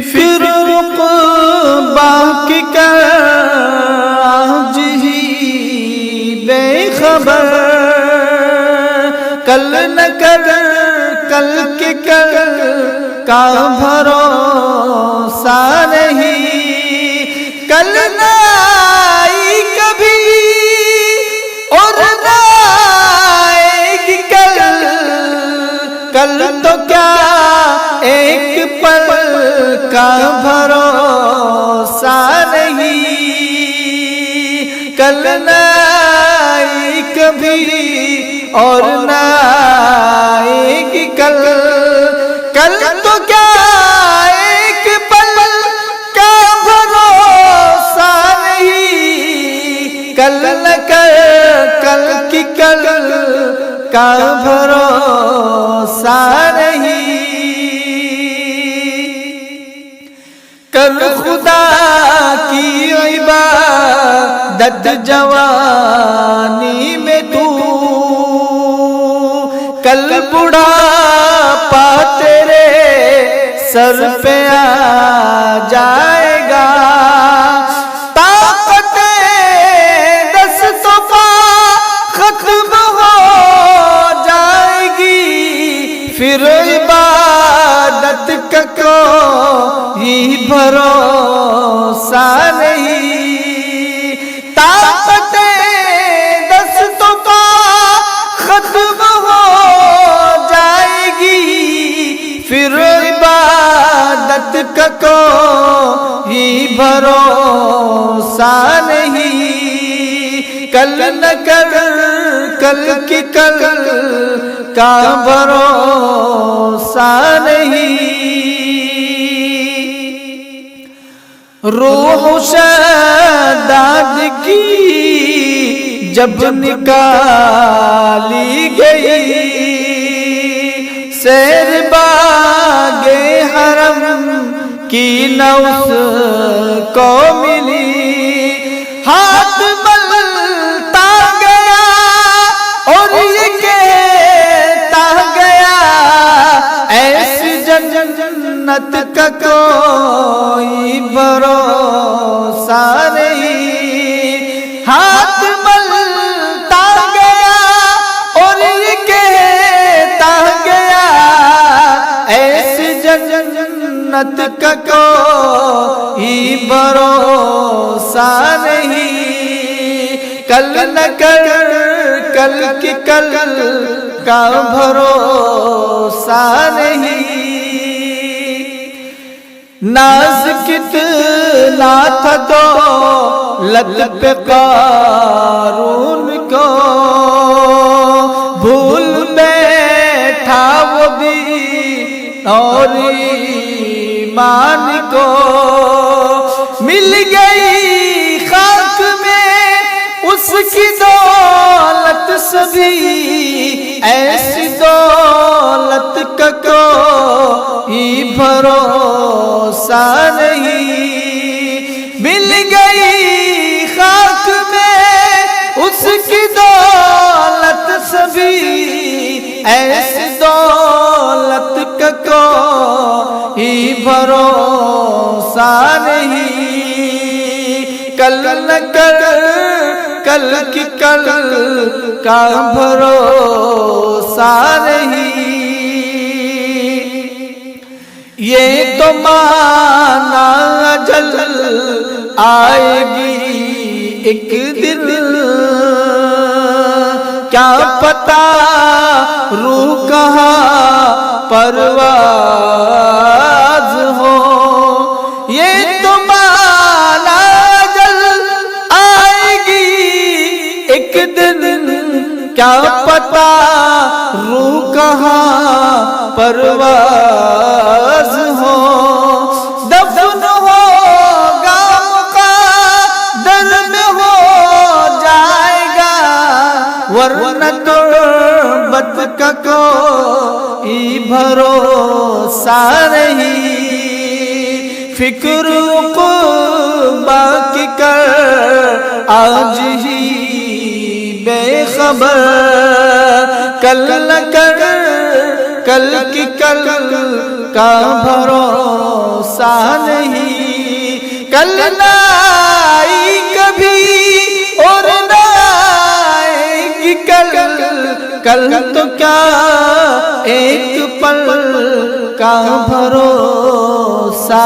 فکر عقبہ کی کر آج ہی بے خبر، کل نہ کر کل کی کل کا بھروسہ نہیں، کل نہ آئی کبھی اور نہ آئے گی کل، کل تو کیا ایک پل کا بھروسہ نہیں، کل نہ آئی کبھی اور نہ آئے گی کل، کل تو کیا ایک پل کا بھروسہ نہیں، کل نہ کل کی کل کا بھروسہ نہیں، کر خدا کی عبادت جوانی میں تو، کل بڑھاپا تیرے سر پہ آ جائے گا، طاقت دستوں پا ختم ہو جائے گی، پھر عبادت کا کوئی بھروسہ نہیں، طاقت دستوں پا ختم ہو جائے گی، پھر عبادت کا کوئی بھروسہ نہیں، کل نہ کر کل کی کل کا بھروسہ نہیں، روح شداد کی جب نکالی گئی، سیر باغ حرم کی نہ اس کو ملی، ہاتھ ملتا گیا اور یہ کہتا گیا ایسی جنت کا کوئی بھروسہ نہیں، ہاتھ ملتا گیا اور یہ کہتا گیا ایسی جنت کا کوئی بھروسہ نہیں، کل نہ کر کل کی کل کا بھروسہ نہیں، ناز کتنا تھا دولت پہ قارون کو، بھول بیٹھا وہ بھی اور ایمان کو، مل گئی خاک میں اس کی دولت سبھی، ایسی دولت کا کوئی بھروسہ نہیں، مل گئی خاک میں اس کی دولت سبھی، ایسی دولت کا کوئی بھروسہ نہیں، کل نہ کر کل کی کل کا بھروسہ نہیں، یہ تو مانا اجل آئے گی ایک دن، کیا پتا روح کہاں پرواز ہو، یہ تو مانا اجل آئے گی ایک دن، کیا پتا روح کہاں پرواز ہو، دفن ہوگا مقدر میں ہو جائے گا، ورنہ تربت کا کوئی بھروسہ نہیں، فکر عقبہ کی کر آج ہی بے خبر، کل نہ کر کل کی کل کا بھروسہ نہیں، کل نہ آئی کبھی اور نہ آئے گی کل تو کیا ایک پل کا بھروسہ